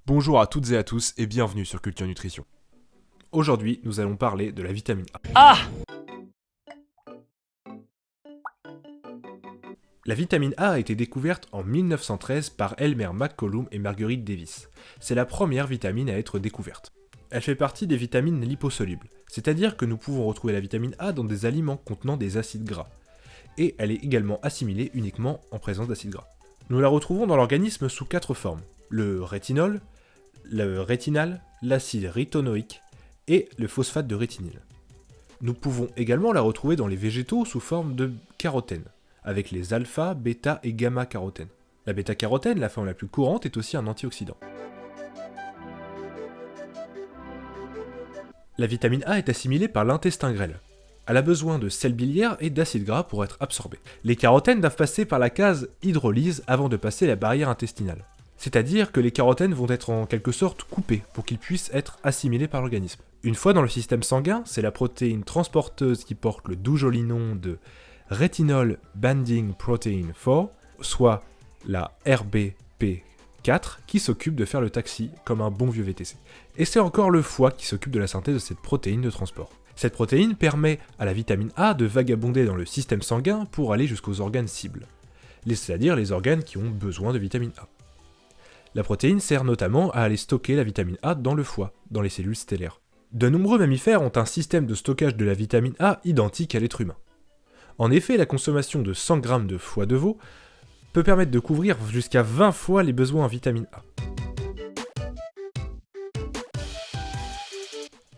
Bonjour à toutes et à tous et bienvenue sur Culture Nutrition. Aujourd'hui, nous allons parler de la vitamine A. La vitamine A a été découverte en 1913 par Elmer McCollum et Marguerite Davis. C'est la première vitamine à être découverte. Elle fait partie des vitamines liposolubles, c'est-à-dire que nous pouvons retrouver la vitamine A dans des aliments contenant des acides gras. Et elle est également assimilée uniquement en présence d'acides gras. Nous la retrouvons dans l'organisme sous 4 formes: le rétinol, le rétinal, l'acide ritonoïque et le phosphate de rétinyle. Nous pouvons également la retrouver dans les végétaux sous forme de carotène, avec les alpha, bêta et gamma carotènes. La bêta-carotène, la forme la plus courante, est aussi un antioxydant. La vitamine A est assimilée par l'intestin grêle. Elle a besoin de sels biliaires et d'acides gras pour être absorbée. Les carotènes doivent passer par la case hydrolyse avant de passer la barrière intestinale. C'est-à-dire que les carotènes vont être en quelque sorte coupés pour qu'ils puissent être assimilés par l'organisme. Une fois dans le système sanguin, c'est la protéine transporteuse qui porte le doux joli nom de Retinol Binding Protein 4, soit la RBP4, qui s'occupe de faire le taxi comme un bon vieux VTC. Et c'est encore le foie qui s'occupe de la synthèse de cette protéine de transport. Cette protéine permet à la vitamine A de vagabonder dans le système sanguin pour aller jusqu'aux organes cibles, c'est-à-dire les organes qui ont besoin de vitamine A. La protéine sert notamment à aller stocker la vitamine A dans le foie, dans les cellules stellaires. De nombreux mammifères ont un système de stockage de la vitamine A identique à l'être humain. En effet, la consommation de 100 g de foie de veau peut permettre de couvrir jusqu'à 20 fois les besoins en vitamine A.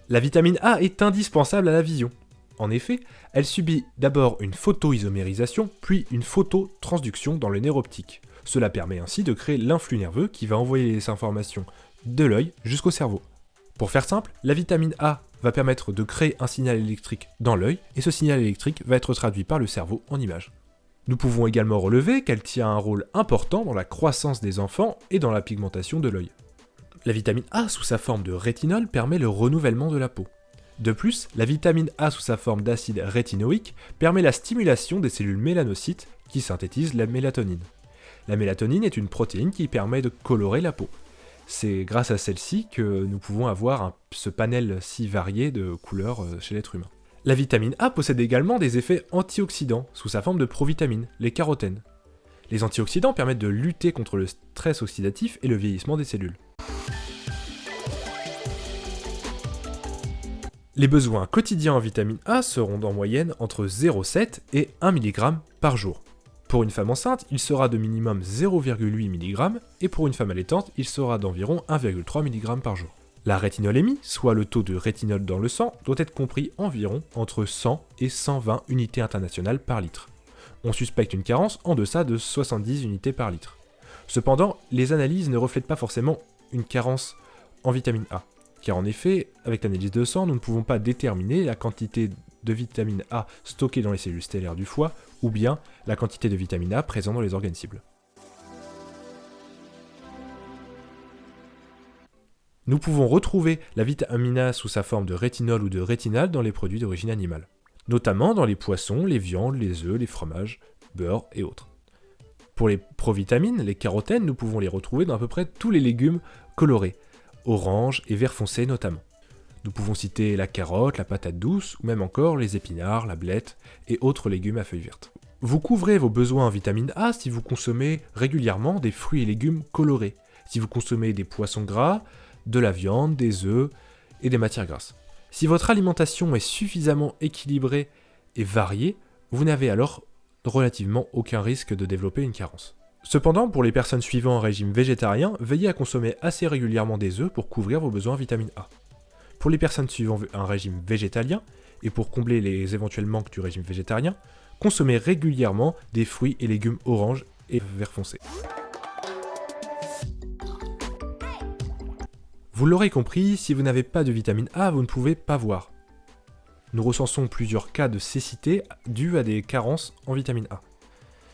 La vitamine A est indispensable à la vision. En effet, elle subit d'abord une photoisomérisation, puis une phototransduction dans le nerf optique. Cela permet ainsi de créer l'influx nerveux qui va envoyer les informations de l'œil jusqu'au cerveau. Pour faire simple, la vitamine A va permettre de créer un signal électrique dans l'œil, et ce signal électrique va être traduit par le cerveau en images. Nous pouvons également relever qu'elle tient un rôle important dans la croissance des enfants et dans la pigmentation de l'œil. La vitamine A sous sa forme de rétinol permet le renouvellement de la peau. De plus, la vitamine A sous sa forme d'acide rétinoïque permet la stimulation des cellules mélanocytes qui synthétisent la mélatonine. La mélatonine est une protéine qui permet de colorer la peau. C'est grâce à celle-ci que nous pouvons avoir ce panel si varié de couleurs chez l'être humain. La vitamine A possède également des effets antioxydants sous sa forme de provitamines, les carotènes. Les antioxydants permettent de lutter contre le stress oxydatif et le vieillissement des cellules. Les besoins quotidiens en vitamine A seront en moyenne entre 0,7 et 1 mg par jour. Pour une femme enceinte, il sera de minimum 0,8 mg et pour une femme allaitante, il sera d'environ 1,3 mg par jour. La rétinolémie, soit le taux de rétinol dans le sang, doit être compris environ entre 100 et 120 unités internationales par litre. On suspecte une carence en deçà de 70 unités par litre. Cependant, les analyses ne reflètent pas forcément une carence en vitamine A, car en effet, avec l'analyse de sang, nous ne pouvons pas déterminer la quantité de vitamine A stockée dans les cellules stellaires du foie, ou bien la quantité de vitamine A présente dans les organes cibles. Nous pouvons retrouver la vitamine A sous sa forme de rétinol ou de rétinal dans les produits d'origine animale, notamment dans les poissons, les viandes, les œufs, les fromages, beurre et autres. Pour les provitamines, les carotènes, nous pouvons les retrouver dans à peu près tous les légumes colorés, orange et vert foncé notamment. Nous pouvons citer la carotte, la patate douce, ou même encore les épinards, la blette et autres légumes à feuilles vertes. Vous couvrez vos besoins en vitamine A si vous consommez régulièrement des fruits et légumes colorés, si vous consommez des poissons gras, de la viande, des œufs et des matières grasses. Si votre alimentation est suffisamment équilibrée et variée, vous n'avez alors relativement aucun risque de développer une carence. Cependant, pour les personnes suivant un régime végétarien, veillez à consommer assez régulièrement des œufs pour couvrir vos besoins en vitamine A. Pour les personnes suivant un régime végétalien, et pour combler les éventuels manques du régime végétarien, consommez régulièrement des fruits et légumes orange et vert foncé. Vous l'aurez compris, si vous n'avez pas de vitamine A, vous ne pouvez pas voir. Nous recensons plusieurs cas de cécité dus à des carences en vitamine A.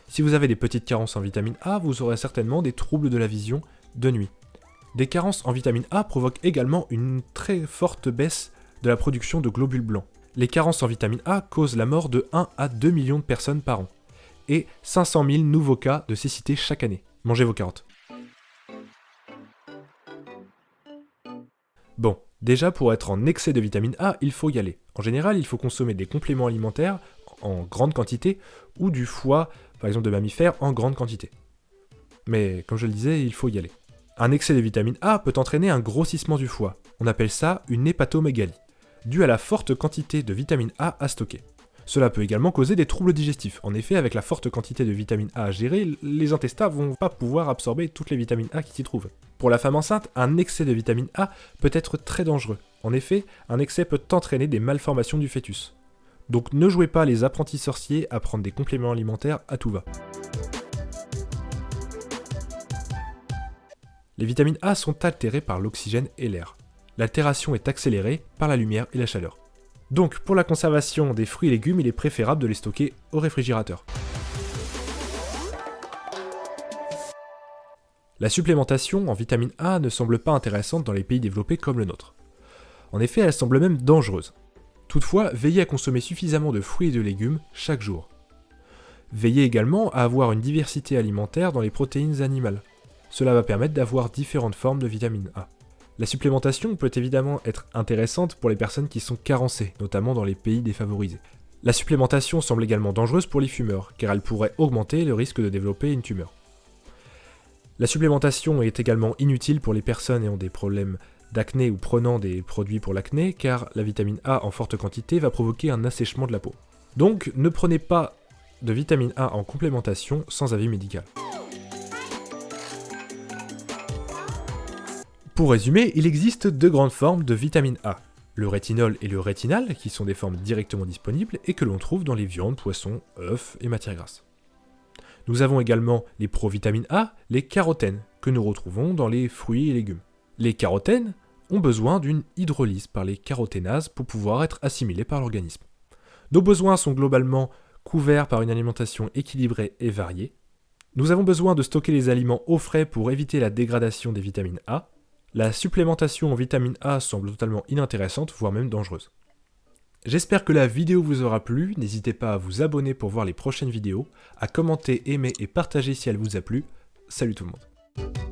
Si vous avez des petites carences en vitamine A, vous aurez certainement des troubles de la vision de nuit. Des carences en vitamine A provoquent également une très forte baisse de la production de globules blancs. Les carences en vitamine A causent la mort de 1 à 2 millions de personnes par an, et 500 000 nouveaux cas de cécité chaque année. Mangez vos carottes. Bon, déjà pour être en excès de vitamine A, il faut y aller. En général, il faut consommer des compléments alimentaires en grande quantité ou du foie, par exemple de mammifères, en grande quantité. Mais comme je le disais, il faut y aller. Un excès de vitamine A peut entraîner un grossissement du foie. On appelle ça une hépatomégalie, due à la forte quantité de vitamine A à stocker. Cela peut également causer des troubles digestifs. En effet, avec la forte quantité de vitamine A à gérer, les intestins vont pas pouvoir absorber toutes les vitamines A qui s'y trouvent. Pour la femme enceinte, un excès de vitamine A peut être très dangereux. En effet, un excès peut entraîner des malformations du fœtus. Donc ne jouez pas les apprentis sorciers à prendre des compléments alimentaires à tout va. Les vitamines A sont altérées par l'oxygène et l'air. L'altération est accélérée par la lumière et la chaleur. Donc, pour la conservation des fruits et légumes, il est préférable de les stocker au réfrigérateur. La supplémentation en vitamine A ne semble pas intéressante dans les pays développés comme le nôtre. En effet, elle semble même dangereuse. Toutefois, veillez à consommer suffisamment de fruits et de légumes chaque jour. Veillez également à avoir une diversité alimentaire dans les protéines animales. Cela va permettre d'avoir différentes formes de vitamine A. La supplémentation peut évidemment être intéressante pour les personnes qui sont carencées, notamment dans les pays défavorisés. La supplémentation semble également dangereuse pour les fumeurs, car elle pourrait augmenter le risque de développer une tumeur. La supplémentation est également inutile pour les personnes ayant des problèmes d'acné ou prenant des produits pour l'acné, car la vitamine A en forte quantité va provoquer un assèchement de la peau. Donc ne prenez pas de vitamine A en complémentation sans avis médical. Pour résumer, il existe deux grandes formes de vitamine A, le rétinol et le rétinal, qui sont des formes directement disponibles et que l'on trouve dans les viandes, poissons, œufs et matières grasses. Nous avons également les provitamines A, les carotènes, que nous retrouvons dans les fruits et légumes. Les carotènes ont besoin d'une hydrolyse par les caroténases pour pouvoir être assimilés par l'organisme. Nos besoins sont globalement couverts par une alimentation équilibrée et variée. Nous avons besoin de stocker les aliments au frais pour éviter la dégradation des vitamines A. La supplémentation en vitamine A semble totalement inintéressante, voire même dangereuse. J'espère que la vidéo vous aura plu, n'hésitez pas à vous abonner pour voir les prochaines vidéos, à commenter, aimer et partager si elle vous a plu. Salut tout le monde.